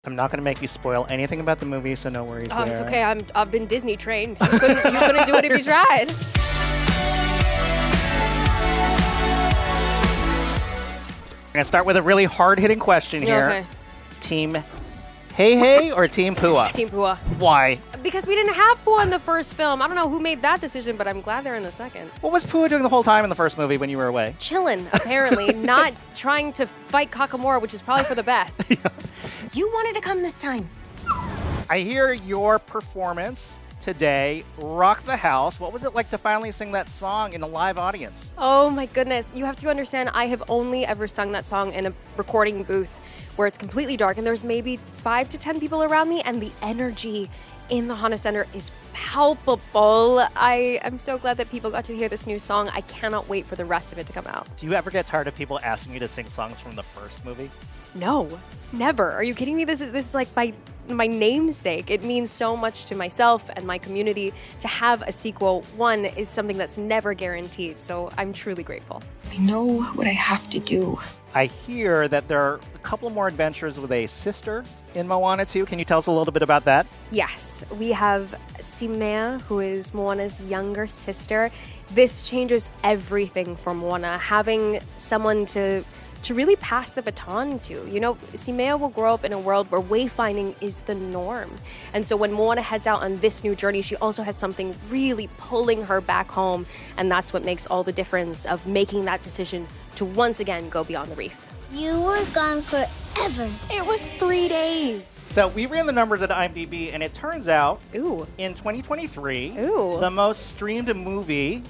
I'm not going to make you spoil anything about the movie, so no worries there. It's okay. I've been Disney trained. You couldn't do it if you tried. We're going to start with a really hard-hitting question here. Okay. Team Hei Hei or Team Pua? Team Pua. Why? Because we didn't have Pua in the first film. I don't know who made that decision, but I'm glad they're in the second. What was Pua doing the whole time in the first movie when you were away? Chillin', apparently. Not trying to fight Kakamora, which is probably for the best. Yeah. You wanted to come this time. I hear your performance today rocked the house. What was it like to finally sing that song in a live audience? Oh my goodness. You have to understand, I have only ever sung that song in a recording booth where it's completely dark and there's maybe 5 to 10 people around me, and the energy in the Honda Center is palpable. I am so glad that people got to hear this new song. I cannot wait for the rest of it to come out. Do you ever get tired of people asking you to sing songs from the first movie? No, never. Are you kidding me? This is like my namesake. It means so much to myself and my community. To have a sequel, one, is something that's never guaranteed, so I'm truly grateful. I know what I have to do. I hear that there are a couple more adventures with a sister in Moana 2. Can you tell us a little bit about that? Yes, we have Simea, who is Moana's younger sister. This changes everything for Moana, having someone to really pass the baton to. You know, Simea will grow up in a world where wayfinding is the norm. And so when Moana heads out on this new journey, she also has something really pulling her back home. And that's what makes all the difference of making that decision to once again go beyond the reef. You were gone forever. It was 3 days. So we ran the numbers at IMDb, and it turns out Ooh. in 2023, Ooh. the most streamed movie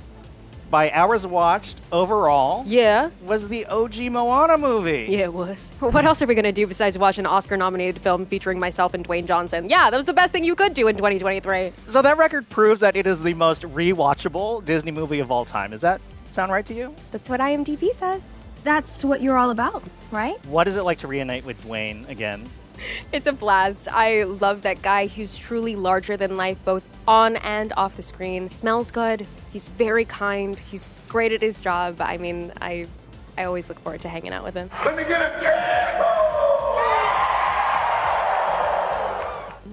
by hours watched overall Yeah. was the OG Moana movie. Yeah, it was. What else are we going to do besides watch an Oscar-nominated film featuring myself and Dwayne Johnson? Yeah, that was the best thing you could do in 2023. So that record proves that it is the most rewatchable Disney movie of all time. Does that sound right to you? That's what IMDb says. That's what you're all about, right? What is it like to reunite with Dwayne again? It's a blast. I love that guy. He's truly larger than life, both on and off the screen. Smells good. He's very kind. He's great at his job. I mean, I always look forward to hanging out with him. Let me get a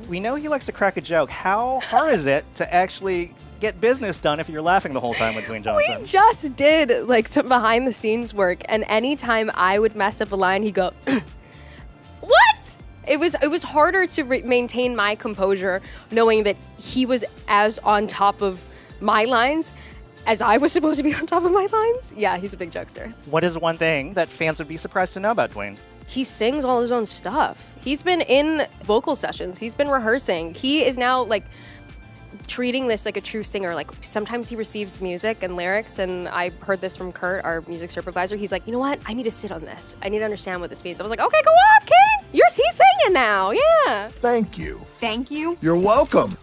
We know he likes to crack a joke. How hard is it to actually get business done if you're laughing the whole time with Dwayne Johnson? We just did like some behind the scenes work, and anytime I would mess up a line, he'd go, "What?" It was harder to maintain my composure knowing that he was as on top of my lines as I was supposed to be on top of my lines. Yeah, he's a big jokester. What is one thing that fans would be surprised to know about Dwayne? He sings all his own stuff. He's been in vocal sessions. He's been rehearsing. He is now like treating this like a true singer. Like sometimes he receives music and lyrics, and I heard this from Kurt, our music supervisor. He's like, you know what? I need to sit on this. I need to understand what this means. I was like, okay, go off, King. He's singing now. Yeah. Thank you. Thank you. You're welcome.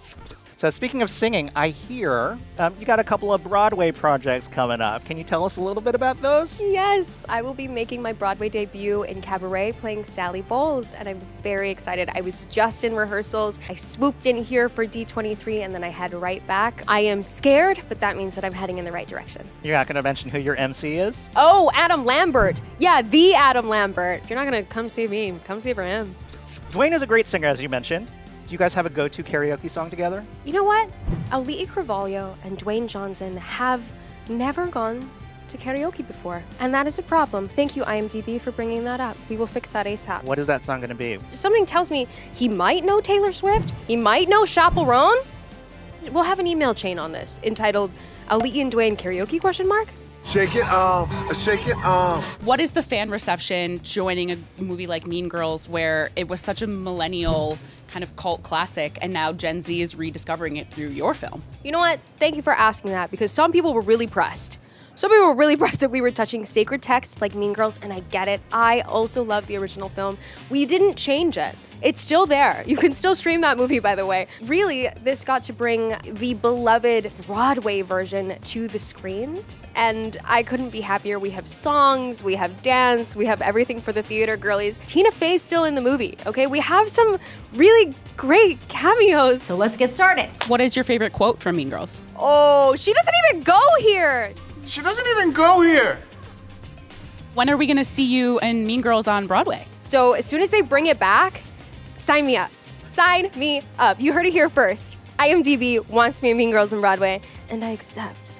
So speaking of singing, I hear you got a couple of Broadway projects coming up. Can you tell us a little bit about those? Yes, I will be making my Broadway debut in Cabaret playing Sally Bowles, and I'm very excited. I was just in rehearsals. I swooped in here for D23, and then I head right back. I am scared, but that means that I'm heading in the right direction. You're not going to mention who your MC is? Oh, Adam Lambert. Yeah, the Adam Lambert. You're not going to come see me. Come see for him. Dwayne is a great singer, as you mentioned. Do you guys have a go-to karaoke song together? You know what? Auli'i Cravalho and Dwayne Johnson have never gone to karaoke before, and that is a problem. Thank you, IMDb, for bringing that up. We will fix that ASAP. What is that song going to be? Something tells me he might know Taylor Swift. He might know Chaperone. We'll have an email chain on this entitled Auli'i and Dwayne karaoke ? Shake it, shake it, What is the fan reception joining a movie like Mean Girls, where it was such a millennial kind of cult classic, and now Gen Z is rediscovering it through your film? You know what? Thank you for asking that, because some people were really pressed. Some people were really pressed that we were touching sacred text like Mean Girls, and I get it. I also love the original film. We didn't change it. It's still there. You can still stream that movie, by the way. Really, this got to bring the beloved Broadway version to the screens, and I couldn't be happier. We have songs, we have dance, we have everything for the theater girlies. Tina Fey's still in the movie, okay? We have some really great cameos. So let's get started. What is your favorite quote from Mean Girls? Oh, she doesn't even go here. She doesn't even go here. When are we going to see you in Mean Girls on Broadway? So as soon as they bring it back, Sign me up. Sign me up. You heard it here first. IMDb wants me in Mean Girls on Broadway, and I accept.